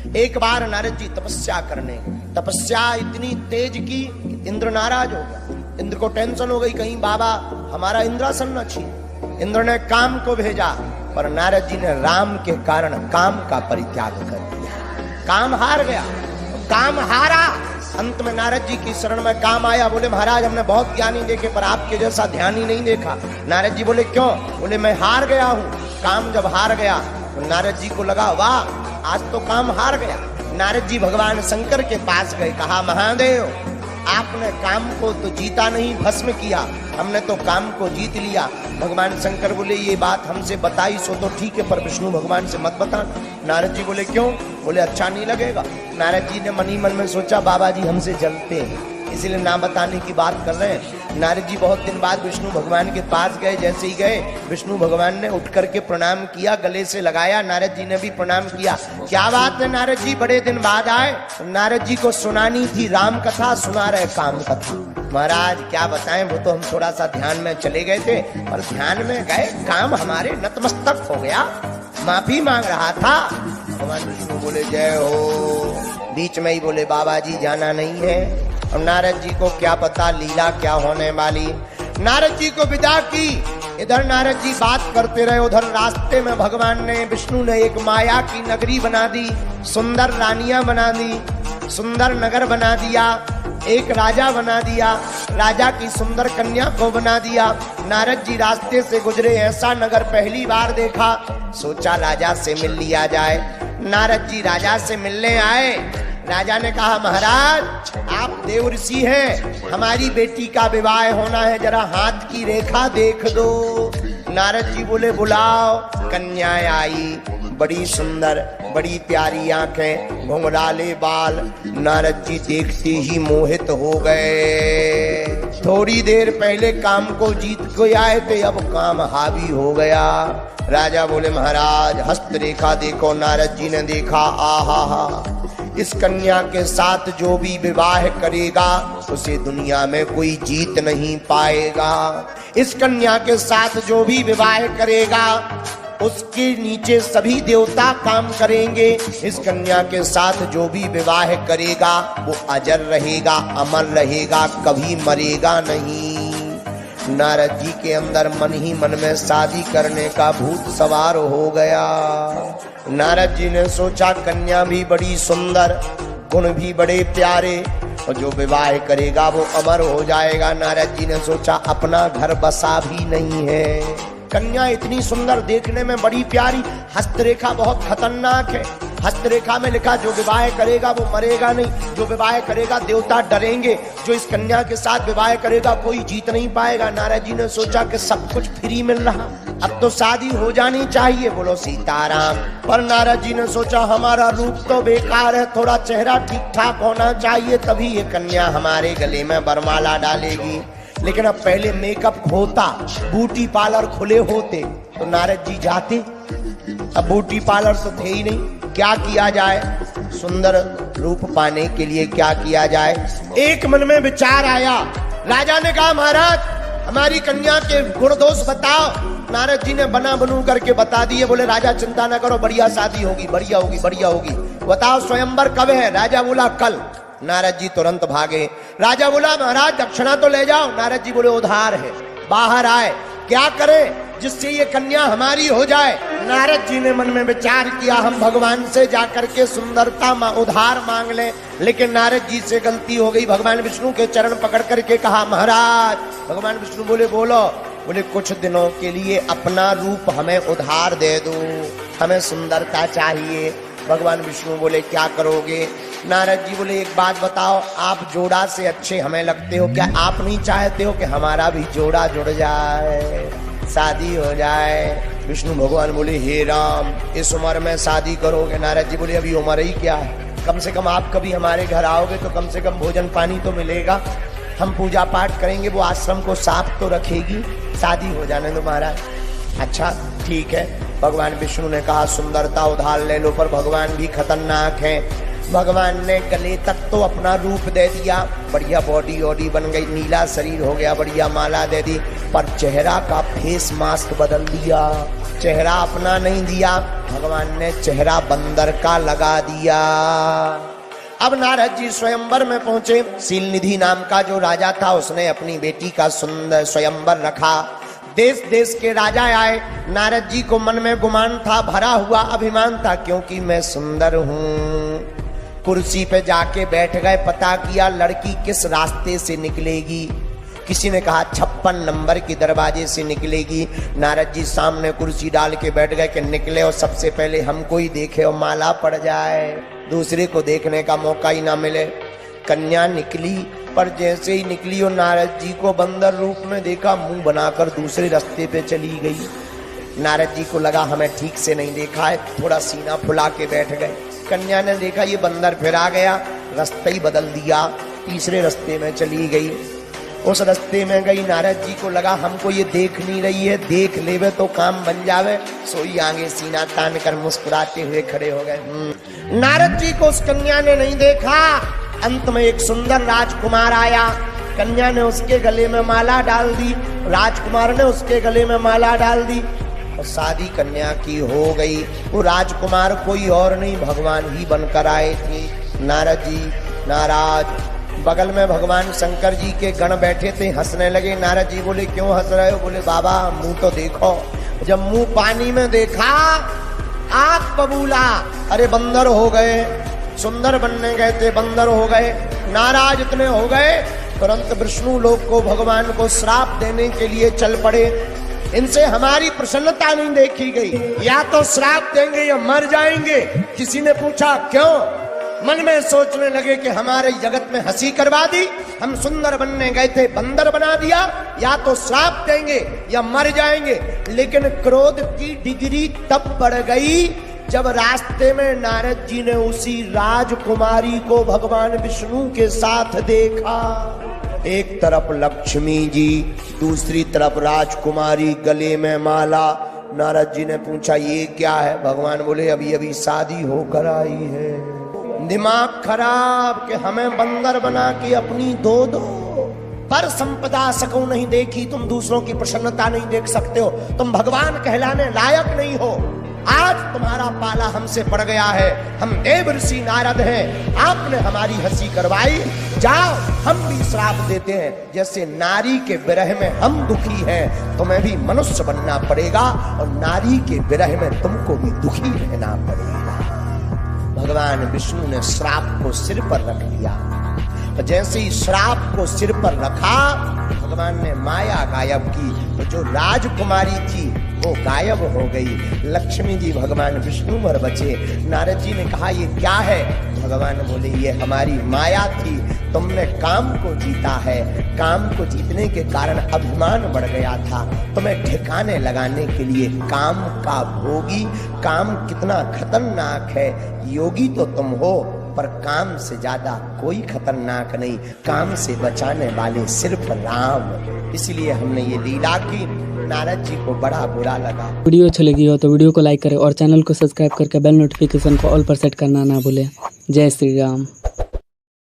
एक बार नारद जी तपस्या करने, तपस्या इतनी तेज की इंद्र नाराज हो गया। इंद्र को टेंशन हो गई, कहीं बाबा हमारा इंद्रासन न छीन। इंद्र ने काम को भेजा, पर नारद जी ने राम के कारण काम का परित्याग कर दिया। काम हार गया, काम हारा। अंत में नारद जी की शरण में काम आया। बोले महाराज हमने बहुत ज्ञानी देखे पर आपके जैसा ध्यानी नहीं देखा। नारद जी बोले क्यों? बोले मैं हार गया हूँ। काम जब हार गया तो नारद जी को लगा वाह आज तो काम हार गया। नारद जी भगवान शंकर के पास गए, कहा महादेव आपने काम को तो जीता नहीं, भस्म किया, हमने तो काम को जीत लिया। भगवान शंकर बोले ये बात हमसे बताई सो तो ठीक है, पर विष्णु भगवान से मत बताना। नारद जी बोले क्यों? बोले अच्छा नहीं लगेगा। नारद जी ने मन ही मन में सोचा बाबा जी हमसे जलते हैं, इसलिए ना बताने की बात कर रहे हैं। नारद जी बहुत दिन बाद विष्णु भगवान के पास गए। जैसे ही गए विष्णु भगवान ने उठ करके प्रणाम किया, गले से लगाया। नारद जी ने भी प्रणाम किया। क्या बात है नारद जी बड़े दिन बाद आए? नारद जी को सुनानी थी राम कथा, सुना रहे काम कथा। महाराज क्या बताएं, वो तो हम थोड़ा सा ध्यान में चले गए थे, और ध्यान में गए काम हमारे नतमस्तक हो गया, माफी मांग रहा था। भगवान विष्णु बोले जय हो। बीच में ही बोले बाबा जी जाना नहीं है। और नारद जी को क्या पता लीला क्या होने वाली। नारद जी को विदा की। इधर नारद जी बात करते रहे, उधर रास्ते में भगवान ने विष्णु ने एक माया की नगरी बना दी, सुंदर रानियां बना दी, सुंदर नगर बना दिया, एक राजा बना दिया, राजा की सुंदर कन्या को बना दिया। नारद जी रास्ते से गुजरे, ऐसा नगर पहली बार देखा। सोचा राजा से मिल लिया जाए। नारद जी राजा से मिलने आए। राजा ने कहा महाराज आप देव ऋषि हैं, हमारी बेटी का विवाह होना है, जरा हाथ की रेखा देख दो। नारद जी बोले बुलाओ। कन्या आई, बड़ी सुंदर, बड़ी प्यारी आंखें, घुंघराले बाल। नारद जी देखते ही मोहित हो गए। थोड़ी देर पहले काम को जीत के आए थे, अब काम हावी हो गया। राजा बोले महाराज हस्तरेखा देखो। नारद जी ने देखा, आहा इस कन्या के साथ जो भी विवाह करेगा उसे दुनिया में कोई जीत नहीं पाएगा। इस कन्या के साथ जो भी विवाह करेगा उसके नीचे सभी देवता काम करेंगे। इस कन्या के साथ जो भी विवाह करेगा वो अजर रहेगा, अमर रहेगा, कभी मरेगा नहीं। नारद जी के अंदर मन ही मन में शादी करने का भूत सवार हो गया। नारद जी ने सोचा कन्या भी बड़ी सुंदर, गुण भी बड़े प्यारे, और जो विवाह करेगा वो अमर हो जाएगा। नारद जी ने सोचा अपना घर बसा भी नहीं है। कन्या इतनी सुंदर, देखने में बड़ी प्यारी, हस्तरेखा बहुत खतरनाक है। हस्तरेखा में लिखा जो विवाह करेगा वो मरेगा नहीं, जो विवाह करेगा देवता डरेंगे, जो इस कन्या के साथ विवाह करेगा कोई जीत नहीं पाएगा। नारद जी ने सोचा कि सब कुछ फ्री मिल रहा, अब तो शादी हो जानी चाहिए, बोलो सीताराम। पर नारद जी ने सोचा हमारा रूप तो बेकार है, थोड़ा चेहरा ठीक ठाक होना चाहिए, तभी ये कन्या हमारे गले में वरमाला डालेगी। लेकिन अब पहले मेकअप होता, ब्यूटी पार्लर खुले होते तो नारद जी जाते। अब ब्यूटी पार्लर तो थे ही नहीं, क्या किया जाए? सुंदर रूप पाने के लिए क्या किया जाए? एक मन में विचार आया। राजा ने कहा महाराज हमारी कन्या के गुण दोष बताओ। नारद जी ने बना बनू करके बता दिए। बोले राजा चिंता न करो, बढ़िया शादी होगी, बढ़िया होगी, बढ़िया होगी। बताओ स्वयंवर कब है? राजा बोला कल। नारद जी तुरंत भागे। राजा बोला महाराज दक्षिणा तो ले जाओ। नारद जी बोले उधार है। बाहर आए, क्या करें जिससे ये कन्या हमारी हो जाए? नारद जी ने मन में विचार किया हम भगवान से जाकर के सुंदरता उधार मांग लें। लेकिन नारद जी से गलती हो गई। भगवान विष्णु के चरण पकड़ करके कहा महाराज। भगवान विष्णु बोले बोलो। बोले कुछ दिनों के लिए अपना रूप हमें उधार दे दो, हमें सुंदरता चाहिए। भगवान विष्णु बोले क्या करोगे? नारद जी बोले एक बात बताओ, आप जोड़ा से अच्छे हमें लगते हो, क्या आप नहीं चाहते हो कि हमारा भी जोड़ा जुड़ जाए, शादी हो जाए? विष्णु भगवान बोले हे राम इस उम्र में शादी करोगे? नारद जी बोले अभी उम्र ही क्या है, कम से कम आप कभी हमारे घर आओगे तो कम से कम भोजन पानी तो मिलेगा, हम पूजा पाठ करेंगे, वो आश्रम को साफ तो रखेगी, शादी हो जाने दो महाराज। अच्छा ठीक है। भगवान विष्णु ने कहा सुंदरता उधार ले लो, पर भगवान भी खतरनाक हैं। भगवान ने गले तक तो अपना रूप दे दिया, बढ़िया बॉडी वॉडी बन गई, नीला शरीर हो गया, बढ़िया माला दे दी, पर चेहरा का फेस मास्क बदल दिया। चेहरा अपना नहीं दिया, भगवान ने चेहरा बंदर का लगा दिया। अब नारद जी स्वयंवर में पहुंचे। शीलनिधि नाम का जो राजा था उसने अपनी बेटी का सुंदर स्वयंवर रखा। देश देश के राजा आए। नारद जी को मन में गुमान था, भरा हुआ अभिमान था, क्योंकि मैं सुंदर हूं। कुर्सी पे जाके बैठ गए, पता किया लड़की किस रास्ते से निकलेगी। किसी ने कहा 56 नंबर के दरवाजे से निकलेगी। नारद जी सामने कुर्सी डाल के बैठ गए कि निकले और सबसे पहले हमको ही देखे और माला पड़ जाए, दूसरे को देखने का मौका ही ना मिले। कन्या निकली, पर जैसे ही निकली और नारद जी को बंदर रूप में देखा, मुंह बनाकर दूसरे रास्ते पे चली गई। नारद जी को लगा हमें ठीक से नहीं देखा है, थोड़ा सीना फुला के बैठ गए। कन्या ने देखा ये बंदर फिर आ गया, रास्ता ही बदल दिया, तीसरे रास्ते में चली गई। उस रास्ते में गई, नारद जी को लगा हमको ये देख नहीं रही है, देख लेवे तो काम बन जावे, सोई आगे सीना तान कर मुस्कुराते हुए खड़े हो गए। नारद जी को उस कन्या ने नहीं देखा। अंत में एक सुंदर राजकुमार आया, कन्या ने उसके गले में माला डाल दी, राजकुमार ने उसके गले में माला डाल दी और शादी कन्या की हो गई। वो राजकुमार कोई और नहीं, भगवान ही बनकर आए थे। नारद जी नाराज, बगल में भगवान शंकर जी के गण बैठे थे, हंसने लगे। नारद जी बोले क्यों हंस रहे हो? बोले बाबा मुंह तो देखो। जब मुंह पानी में देखा, आंख बबूला, अरे बंदर हो गए। सुंदर बनने गए थे, बंदर हो गए। नाराज इतने हो गए, तुरंत विष्णु लोक को भगवान को श्राप देने के लिए चल पड़े। इनसे हमारी प्रसन्नता नहीं देखी गई, या तो श्राप देंगे या मर जाएंगे। किसी ने पूछा क्यों? मन में सोचने लगे कि हमारे जगत में हंसी करवा दी, हम सुंदर बनने गए थे, बंदर बना दिया, या तो श्राप देंगे या मर जाएंगे। लेकिन क्रोध की डिग्री तब बढ़ गई जब रास्ते में नारद जी ने उसी राजकुमारी को भगवान विष्णु के साथ देखा। एक तरफ लक्ष्मी जी, दूसरी तरफ राजकुमारी, गले में माला। नारद जी ने पूछा ये क्या है? भगवान बोले अभी अभी शादी होकर आई है। दिमाग खराब कि हमें बंदर बना के अपनी दो पर संपदा सकूं नहीं देखी। तुम दूसरों की प्रसन्नता नहीं देख सकते हो, तुम भगवान कहलाने लायक नहीं हो। आज तुम्हारा पाला हमसे पड़ गया है, हम देव ऋषि नारद हैं, आपने हमारी हंसी करवाई, जाओ हम भी श्राप देते हैं। जैसे नारी के विरह में हम दुखी हैं, तुम्हें भी मनुष्य बनना पड़ेगा और नारी के विरह में तुमको भी दुखी रहना पड़ेगा। भगवान विष्णु ने श्राप को सिर पर रख लिया। जैसे ही श्राप को सिर पर रखा, भगवान ने माया गायब की, तो जो राजकुमारी थी वो गायब हो गई। लक्ष्मी जी भगवान विष्णु पर बचे। नारद जी ने कहा ये क्या है? भगवान बोले ये हमारी माया थी, तुमने काम को जीता है, काम को जीतने के कारण अभिमान बढ़ गया था, तुम्हें ठिकाने लगाने के लिए काम का भोगी। काम कितना खतरनाक है, योगी तो तुम हो पर काम से ज्यादा कोई खतरनाक नहीं, काम से बचाने वाले सिर्फ राम। इसलिए हमने ये लीला की। नारद जी को बड़ा बुरा लगा। वीडियो अच्छी लगी हो तो वीडियो को लाइक करें और चैनल को सब्सक्राइब करके बेल नोटिफिकेशन को ऑल पर सेट करना ना भूलें। जय श्री राम।